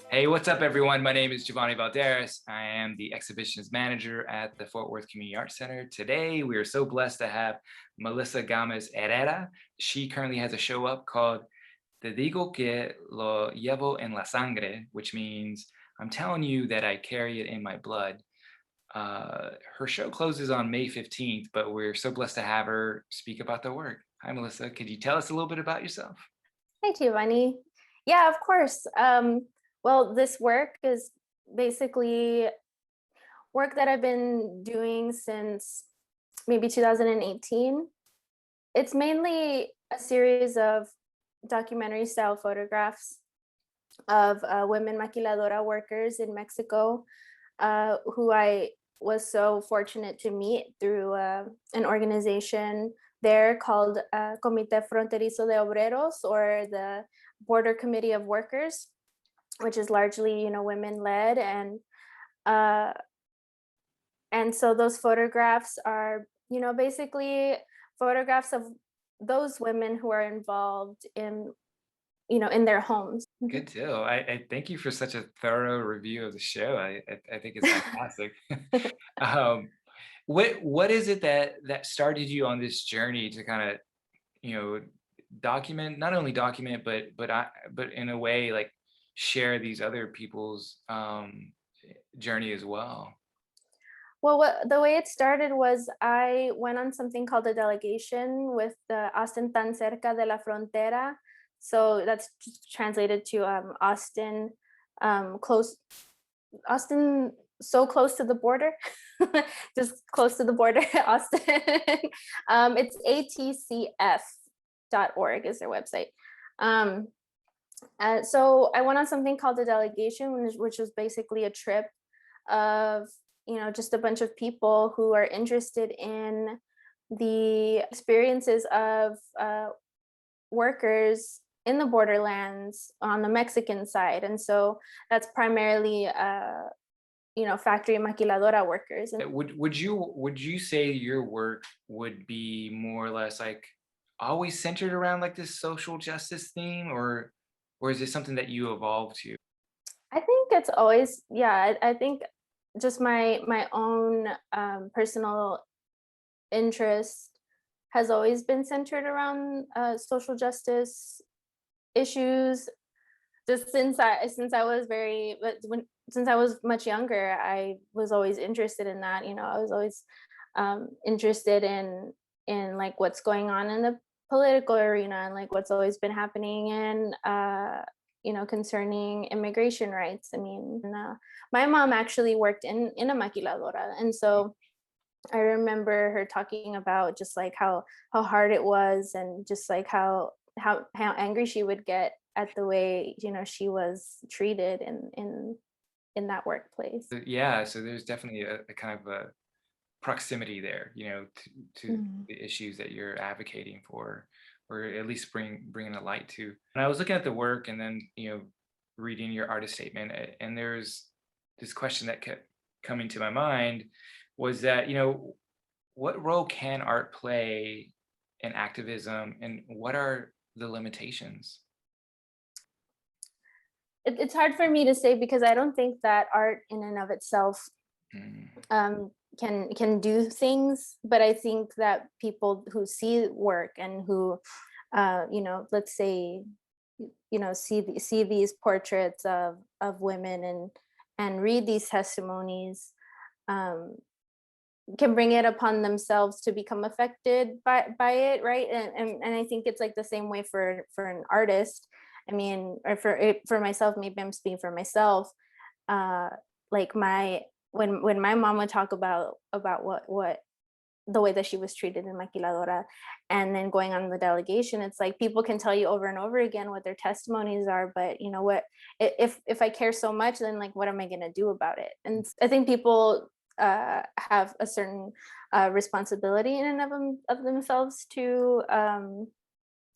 Hey, what's up, everyone? My name is Giovanni Valderas. I am the exhibitions manager at the Fort Worth Community Arts Center. Today, we are so blessed to have Melissa Gamez Herrera. She currently has a show up called Te digo que lo llevo en la sangre, which means I'm telling you that I carry it in my blood. Her show closes on May 15th, but we're so blessed to have her speak about the work. Hi, Melissa. Could you tell us a little bit about yourself? Hi, Giovanni. Yeah, of course. Well, this work is basically work that I've been doing since maybe 2018. It's mainly a series of documentary style photographs of women maquiladora workers in Mexico, who I was so fortunate to meet through an organization there called Comité Fronterizo de Obreros, or the Border Committee of Workers, which is largely, women led. Uh, and so those photographs are, basically photographs of those women who are involved in their homes. Good deal. I thank you for such a thorough review of the show. I think it's fantastic. um, what is it that started you on this journey to kind of you know document, not only document, but in a way like share these other people's journey as well? Well, the way it started was I went on something called a delegation with the Austin tan cerca de la frontera. So that's translated to Austin, close, Austin, so close to the border, just close to the border, Austin. It's atcf.org is their website. Um, so I went on something called a delegation, which was basically a trip of just a bunch of people who are interested in the experiences of workers in the borderlands on the Mexican side. And so that's primarily factory maquiladora workers. And Would you say your work would be more or less like always centered around like this social justice theme, or is it something that you evolved to? I think it's always, yeah, I think just my own personal interest has always been centered around social justice issues. Just since I was very, but when since I was much younger, I was always interested in that. I was always interested in like what's going on in the political arena, and like what's always been happening in concerning immigration rights. I mean, my mom actually worked in a maquiladora, and so I remember her talking about just like how hard it was, and just like how angry she would get at the way she was treated in that workplace. Yeah, so there's definitely a kind of a proximity there, to Mhm. the issues that you're advocating for, or at least bringing a light to. And I was looking at the work, and then reading your artist statement, and there's this question that kept coming to my mind, was that what role can art play in activism, and what are the limitations? It's hard for me to say because I don't think that art in and of itself Mm, can do things, but I think that people who see work and who let's say see these portraits of women and read these testimonies, um, can bring it upon themselves to become affected by it, right? And I think it's like the same way for an artist. I mean, or for myself, maybe I'm speaking for myself. uh like my when my mom would talk about what the way that she was treated in maquiladora, and then going on the delegation, it's like people can tell you over and over again what their testimonies are, but you know what, if I care so much, then like what am I going to do about it? And I think people have a certain responsibility in and of themselves to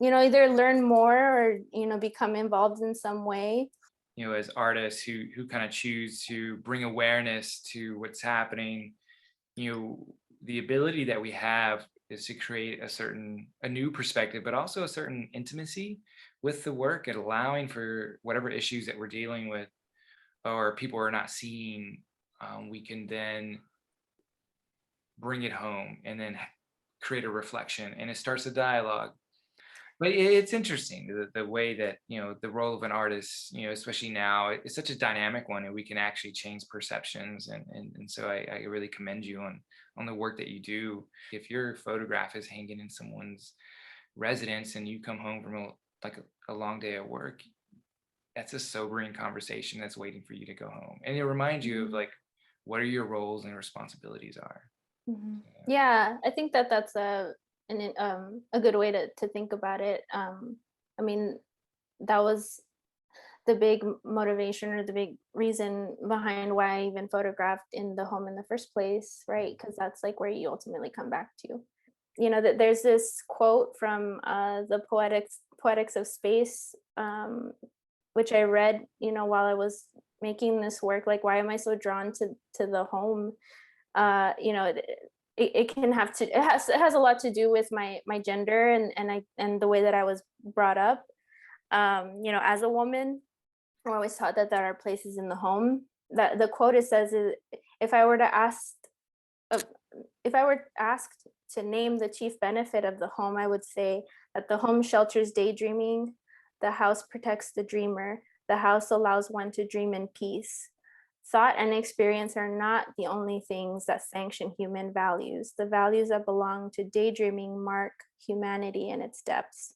either learn more or become involved in some way. as artists who kind of choose to bring awareness to what's happening, the ability that we have is to create a new perspective, but also a certain intimacy with the work, and allowing for whatever issues that we're dealing with, or people are not seeing, we can then bring it home and then create a reflection, and it starts a dialogue. But it's interesting the way that, the role of an artist, especially now, it's such a dynamic one, and we can actually change perceptions. And so I really commend you on the work that you do. If your photograph is hanging in someone's residence and you come home from a long day at work, that's a sobering conversation that's waiting for you to go home. And it reminds you of Mhm. like what are your roles and responsibilities are. Mhm. Yeah. Yeah, I think that that's a good way to think about it. I mean, that was the big motivation or the big reason behind why I even photographed in the home in the first place, right? Because that's like where you ultimately come back to. That there's this quote from the Poetics of Space, which I read, while I was making this work. Like, why am I so drawn to the home? It can have to it has a lot to do with my gender and the way that I was brought up. As a woman, we're always taught that there are places in the home. That the quote it says is, if I were to ask, uh, if I were asked to name the chief benefit of the home, I would say that the home shelters daydreaming, the house protects the dreamer, the house allows one to dream in peace. Thought and experience are not the only things that sanction human values. The values that belong to daydreaming mark humanity in its depths.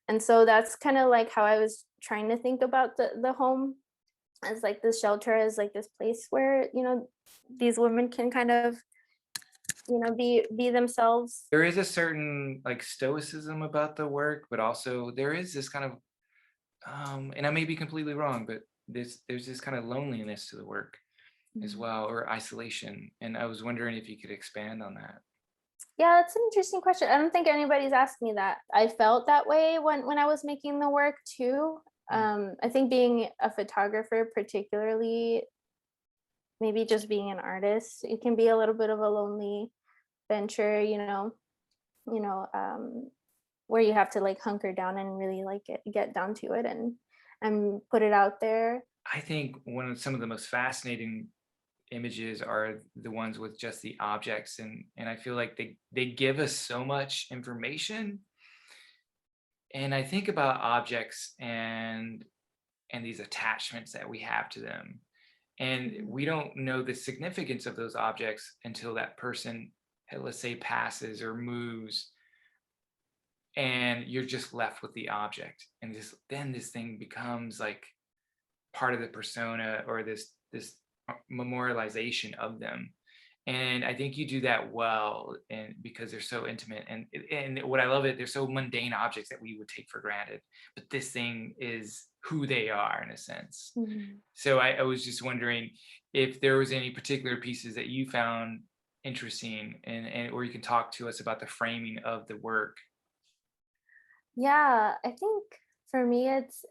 And so that's kind of like how I was trying to think about the home, as like this shelter, as like this place where, these women can kind of, be themselves. There is a certain like stoicism about the work, but also there is this kind of, and I may be completely wrong, but there's this kind of loneliness to the work as Mhm. well, or isolation. And I was wondering if you could expand on that. Yeah, that's an interesting question. I don't think anybody's asked me that. I felt that way when I was making the work too. Mm. I think being a photographer, particularly, maybe just being an artist, it can be a little bit of a lonely venture, where you have to like hunker down and really like get down to it and put it out there. I think one of some of the most fascinating images are the ones with just the objects, and I feel like they give us so much information. And I think about objects and these attachments that we have to them, and Mhm. we don't know the significance of those objects until that person, let's say, passes or moves, and you're just left with the object, and then this thing becomes like part of the persona, or this memorialization of them. And I think you do that well, and because they're so intimate, and what I love it, they're so mundane objects that we would take for granted, but this thing is who they are in a sense. Mhm. So I was just wondering if there was any particular pieces that you found interesting, and or you can talk to us about the framing of the work. Yeah, I think for me it's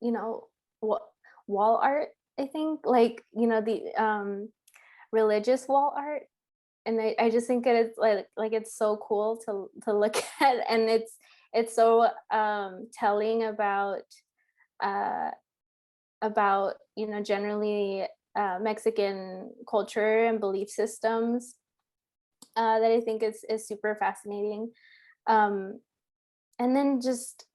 you know wa- wall art. I think, like, the religious wall art, and I just think it is like it's so cool to look at, and it's so telling uh generally Mexican culture and belief systems, that I think is super fascinating. Um, and then just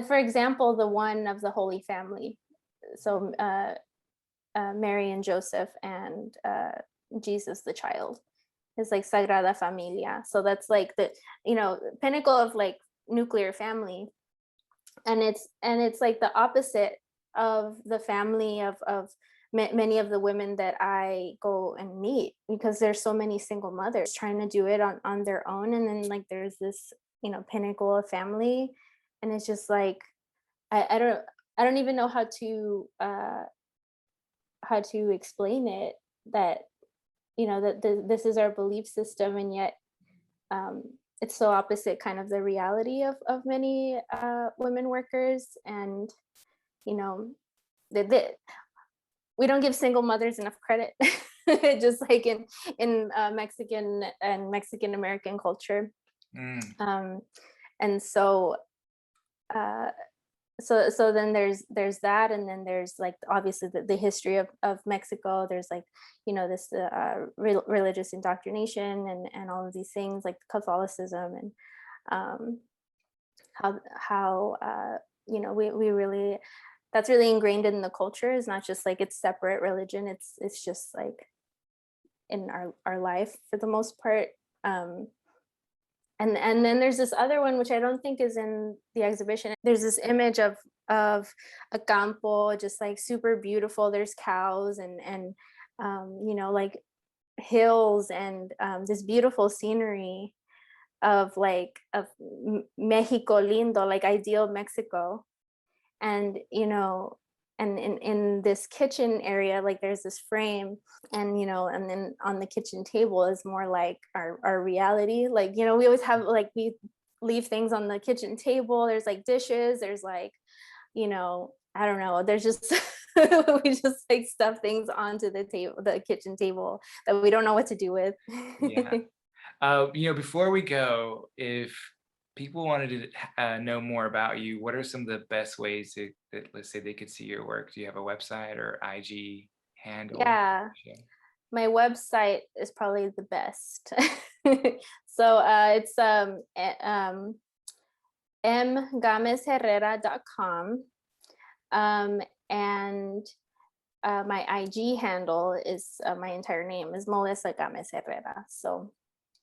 for example, the one of the Holy Family, so Mary and Joseph and Jesus the child, is like Sagrada Familia. So that's like the pinnacle of like nuclear family, and it's like the opposite of the family of many of the women that I go and meet, because there's so many single mothers trying to do it on their own, and then like there's this pinnacle of family, and it's just like I don't even know how to explain it, that that this is our belief system, and yet um, it's so opposite kind of the reality of many women workers. And you know that we don't give single mothers enough credit, just like in Mexican and Mexican American culture. Mm. um, and so so then there's that, and then there's like obviously the history of Mexico. There's like, this religious indoctrination and all of these things like Catholicism, and um how we really, that's really ingrained in the culture. It's not just like it's separate religion, it's just like in our life for the most part. And then there's this other one which I don't think is in the exhibition. There's this image of a campo, just like super beautiful. There's cows and like hills and this beautiful scenery of Mexico lindo, like ideal Mexico. And and in this kitchen area, like there's this frame, and then on the kitchen table is more like our reality. Like, we always have, like, we leave things on the kitchen table. There's like dishes, there's like, I don't know, there's just we just like stuff things onto the kitchen table that we don't know what to do with. Yeah. Before we go, if people wanted to know more about you, what are some of the best ways that, let's say, they could see your work? Do you have a website or IG handle? Yeah, Yeah. my website is probably the best. So it's mgamezherrera.com. And my IG handle is, my entire name is Melissa Gamez Herrera. So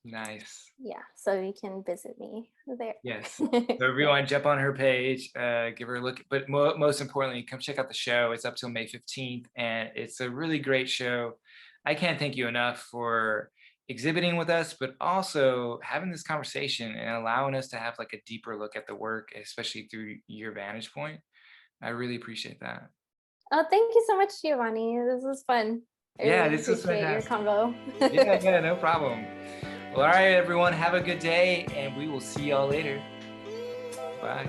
Nice. yeah, so you can visit me there. Yes. So everyone jump on her page, give her a look. But most importantly, come check out the show. It's up till May 15th, and it's a really great show. I can't thank you enough for exhibiting with us, but also having this conversation and allowing us to have like a deeper look at the work, especially through your vantage point. I really appreciate that. Oh, thank you so much, Giovanni. This was fun. I Yeah, really this was appreciate your fantastic. convo. Yeah, no problem. Well, all right, everyone, have a good day, and we will see y'all later. Bye.